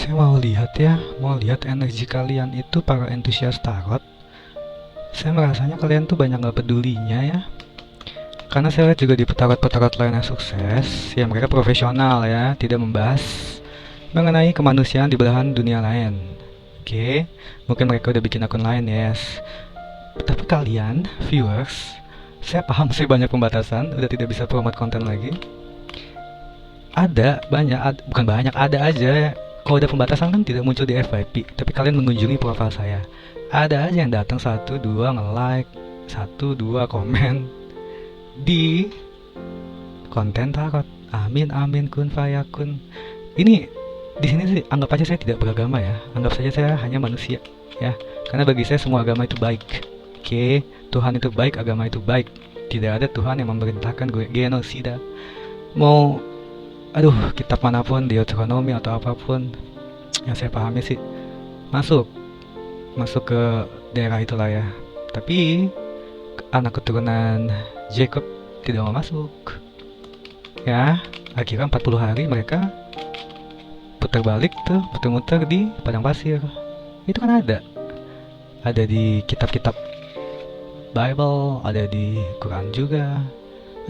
Saya mau lihat ya, mau lihat energi kalian itu para entusias tarot. Saya merasanya kalian tuh banyak nggak pedulinya ya. Karena saya lihat juga di petarot-petarot lain yang sukses, ya mereka profesional ya, tidak membahas mengenai kemanusiaan di belahan dunia lain. Oke, mungkin mereka udah bikin akun lain yes. Tapi kalian, viewers, saya paham sih banyak pembatasan, udah tidak bisa promote konten lagi. Ada banyak, bukan banyak, ada aja. Kalau ada pembatasan kan tidak muncul di FYP, tapi kalian mengunjungi profil saya. Ada aja yang datang satu dua nge-like, satu dua komen di konten tarot. Amin amin kun fayakun. Ini di sini sih anggap aja saya tidak beragama ya. Anggap saja saya hanya manusia ya. Karena bagi saya semua agama itu baik. Oke, Tuhan itu baik, agama itu baik. Tidak ada Tuhan yang memerintahkan gue genosida. Mau kitab manapun, Deuteronomi atau apapun yang saya pahami sih masuk ke daerah itulah ya. Tapi anak keturunan Jacob tidak mau masuk ya. Akhirnya 40 hari mereka putar balik tuh, muter-muter di padang pasir. Itu kan ada di kitab-kitab Bible, ada di Quran juga.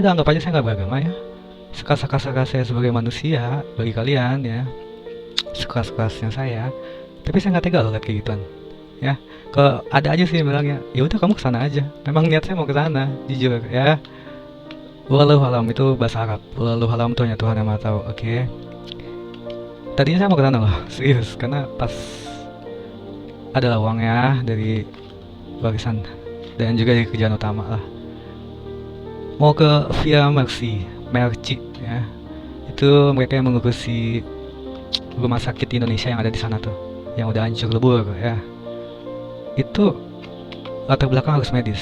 Udah anggap aja saya nggak beragama ya. Sekeras-kerasnya saya sebagai manusia, bagi kalian ya, sekeras-kerasnya saya, tapi saya nggak tega loh lihat kayak gituan ya. Kalau ada aja sih yang bilangnya ya udah kamu kesana aja, memang niat saya mau kesana jujur ya. Walau alam itu bahasa Arab, walau alam tuh hanya Tuhan yang maha tahu. Oke, tadinya saya mau kesana loh serius, karena pas ada uang ya dari warisan dan juga dari kerjaan utama lah, mau ke Via Merci ya. Itu mereka yang mengurusi rumah sakit di Indonesia yang ada di sana tuh, yang udah hancur lebur ya. Itu latar belakang harus medis.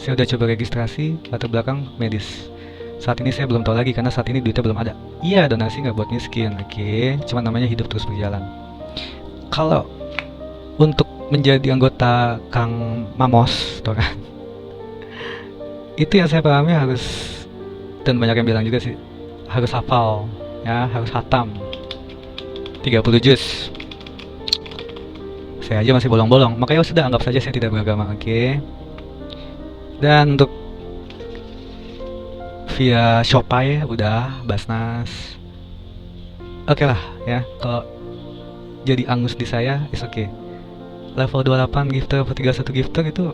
Saya udah coba registrasi latar belakang medis. Saat ini saya belum tahu lagi karena saat ini duitnya belum ada. Iya, donasi nggak buat miskin, oke. Cuma namanya hidup terus berjalan. Kalau untuk menjadi anggota Kang Mamos, tuh kan, itu yang saya pahami harus, dan banyak yang bilang juga sih, harus hafal ya, harus hatam 30 juz. Saya aja masih bolong-bolong, makanya sudah anggap saja saya tidak beragama, oke. Dan untuk via Shopee udah, Basnas, oke lah ya. Kalau jadi angus di saya is oke. Level 28 gifter atau 31 gifter itu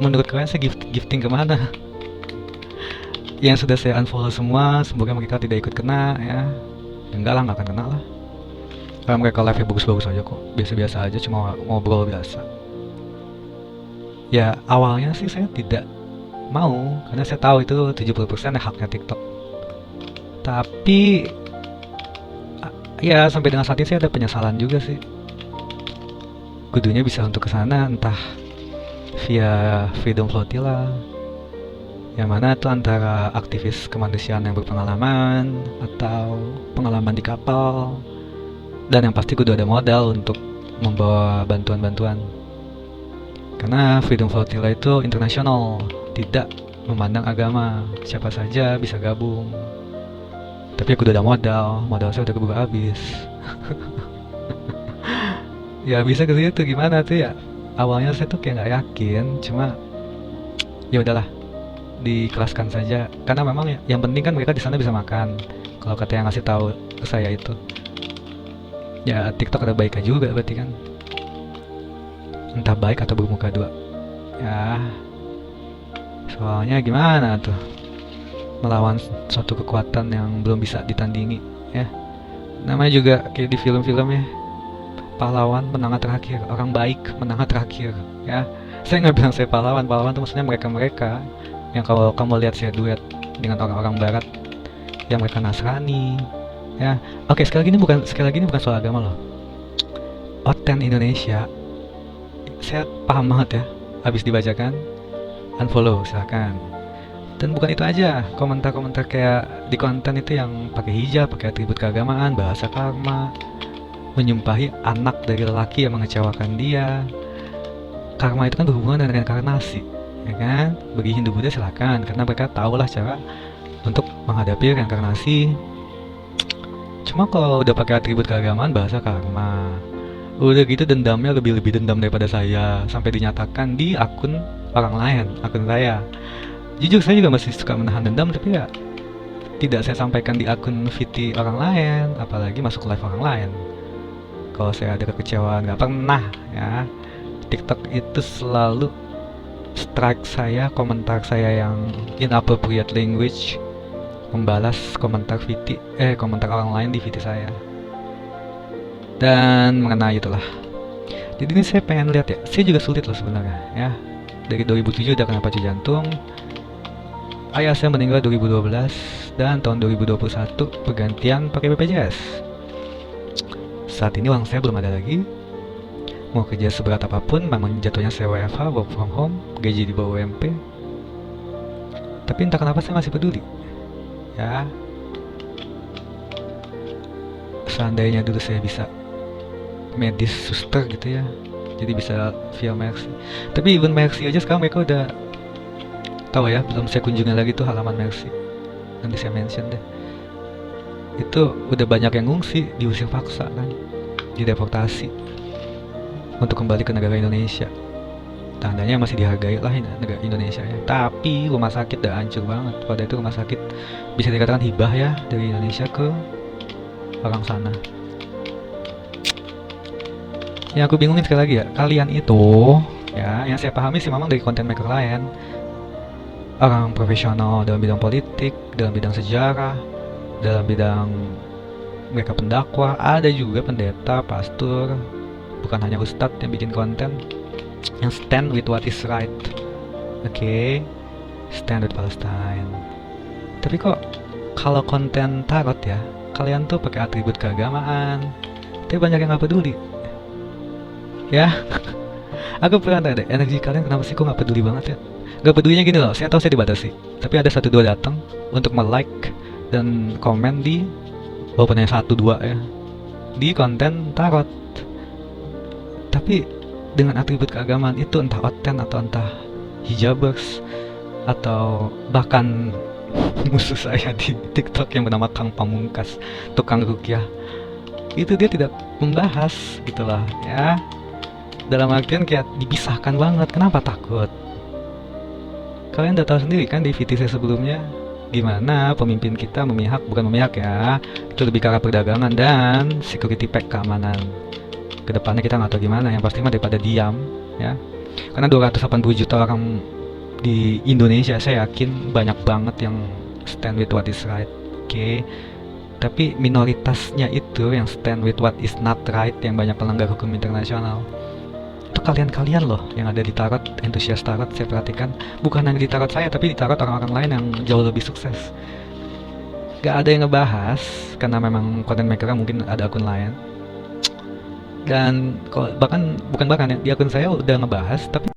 menurut kalian saya gifting kemana? Yang sudah saya unfollow semua, semoga mereka tidak ikut kena ya. Enggak lah, nggak akan kena lah. Karena mereka live-nya bagus-bagus aja kok, biasa-biasa aja, cuma ngobrol biasa. Ya awalnya sih saya tidak mau, karena saya tahu itu 70% haknya TikTok. Tapi ya sampai dengan saat ini saya ada penyesalan juga sih. Kudunya bisa untuk kesana, entah via Freedom Flotilla, yang mana itu antara aktivis kemanusiaan yang berpengalaman atau pengalaman di kapal, dan yang pasti kudu ada modal untuk membawa bantuan-bantuan. Karena Freedom Flotilla itu internasional, tidak memandang agama, siapa saja bisa gabung. Tapi kudu ada modal saya udah keburu habis. Ya bisa ke situ gimana tuh ya? Awalnya saya tuh kayak nggak yakin, cuma ya udahlah, diikhlaskan saja. Karena memang ya, yang penting kan mereka di sana bisa makan. Kalau kata yang ngasih tahu ke saya itu, ya TikTok ada baiknya juga berarti kan. Entah baik atau bermuka dua. Ya, soalnya gimana tuh melawan suatu kekuatan yang belum bisa ditandingi ya. Namanya juga kayak di film-film ya, pahlawan menang terakhir, orang baik menang terakhir ya. Saya nggak bilang saya pahlawan tuh maksudnya mereka yang kalau kamu lihat saya duet dengan orang-orang barat yang mereka Nasrani ya. Oke, sekali lagi ini bukan soal agama loh. Oten Indonesia saya paham banget ya, habis dibacakan unfollow silakan. Dan bukan itu aja, komentar-komentar kayak di konten itu yang pakai hijab, pakai atribut keagamaan, bahasa karma, menyumpahi anak dari lelaki yang mengecewakan dia. Karma itu kan berhubungan dengan reinkarnasi, ya kan? Bagi Hindu Buddha silakan, karena mereka tahulah cara untuk menghadapi reinkarnasi. Cuma kalau udah pakai atribut keagamaan bahasa karma. Udah gitu dendamnya lebih dendam daripada saya sampai dinyatakan di akun orang lain, akun saya. Jujur saya juga masih suka menahan dendam tapi ya tidak saya sampaikan di akun VT orang lain, apalagi masuk live orang lain. Kalau saya ada kekecewaan nggak pernah ya. TikTok itu selalu strike saya, komentar saya yang inappropriate language, membalas komentar VT, komentar orang lain di VT saya. Dan mengenai itulah. Jadi ini saya pengen lihat ya. Saya juga sulit loh sebenarnya ya. Dari 2007 udah kena pacu jantung. Ayah saya meninggal 2012 dan tahun 2021 pergantian pakai BPJS. Saat ini uang saya belum ada lagi. Mau kerja seberat apapun, memang jatuhnya saya WFH, work from home, gaji di bawah UMP. Tapi entah kenapa saya masih peduli. Ya. Seandainya dulu saya bisa medis suster gitu ya. Jadi bisa via Mercy. Tapi even Mercy aja sekarang mereka udah tahu ya, belum saya kunjungi lagi tuh halaman Mercy. Nanti saya mention deh. Itu udah banyak yang ngungsi, diusir paksa kan, dideportasi untuk kembali ke negara Indonesia. Tandanya masih dihargai lah negara Indonesia ya. Tapi rumah sakit udah hancur banget. Pada itu rumah sakit bisa dikatakan hibah ya dari Indonesia ke orang sana. Yang aku bingungin sekali lagi ya, kalian itu ya, yang saya pahami sih memang dari content maker lain, orang profesional dalam bidang politik, dalam bidang sejarah, dalam bidang mereka pendakwah, ada juga pendeta, pastor, bukan hanya ustadz yang bikin konten yang stand with what is right. Oke, stand with Palestine. Tapi kok kalau konten tarot ya, kalian tuh pakai atribut keagamaan, tapi banyak yang nggak peduli. Ya, aku pernah tanya deh, energi kalian kenapa sih kok nggak peduli banget ya? Gak pedulinya gini loh, saya tahu saya dibatasi, tapi ada 1-2 datang untuk like dan komen di, walaupun hanya 1-2 ya, di konten tarot. Tapi dengan atribut keagamaan itu entah oten atau entah hijabers atau bahkan musuh saya di TikTok yang bernama Kang Pamungkas, tukang rukyah, itu dia tidak membahas gitulah ya. Dalam artian kayak dipisahkan banget. Kenapa takut? Kalian udah tahu sendiri kan di VT saya sebelumnya gimana pemimpin kita bukan memihak ya, itu lebih ke arah perdagangan dan security pack, keamanan. Kedepannya kita nggak tahu gimana, yang pasti mah daripada diam ya. Karena 280 juta orang di Indonesia, saya yakin banyak banget yang stand with what is right. Oke. Tapi minoritasnya itu yang stand with what is not right, yang banyak pelanggar hukum internasional. Itu kalian loh yang ada di tarot, entusias tarot saya perhatikan. Bukan hanya di tarot saya, tapi di tarot orang-orang lain yang jauh lebih sukses. Gak ada yang ngebahas, karena memang content maker mungkin ada akun lain. Dan bukan bahkan ya, di akun saya udah ngebahas, tapi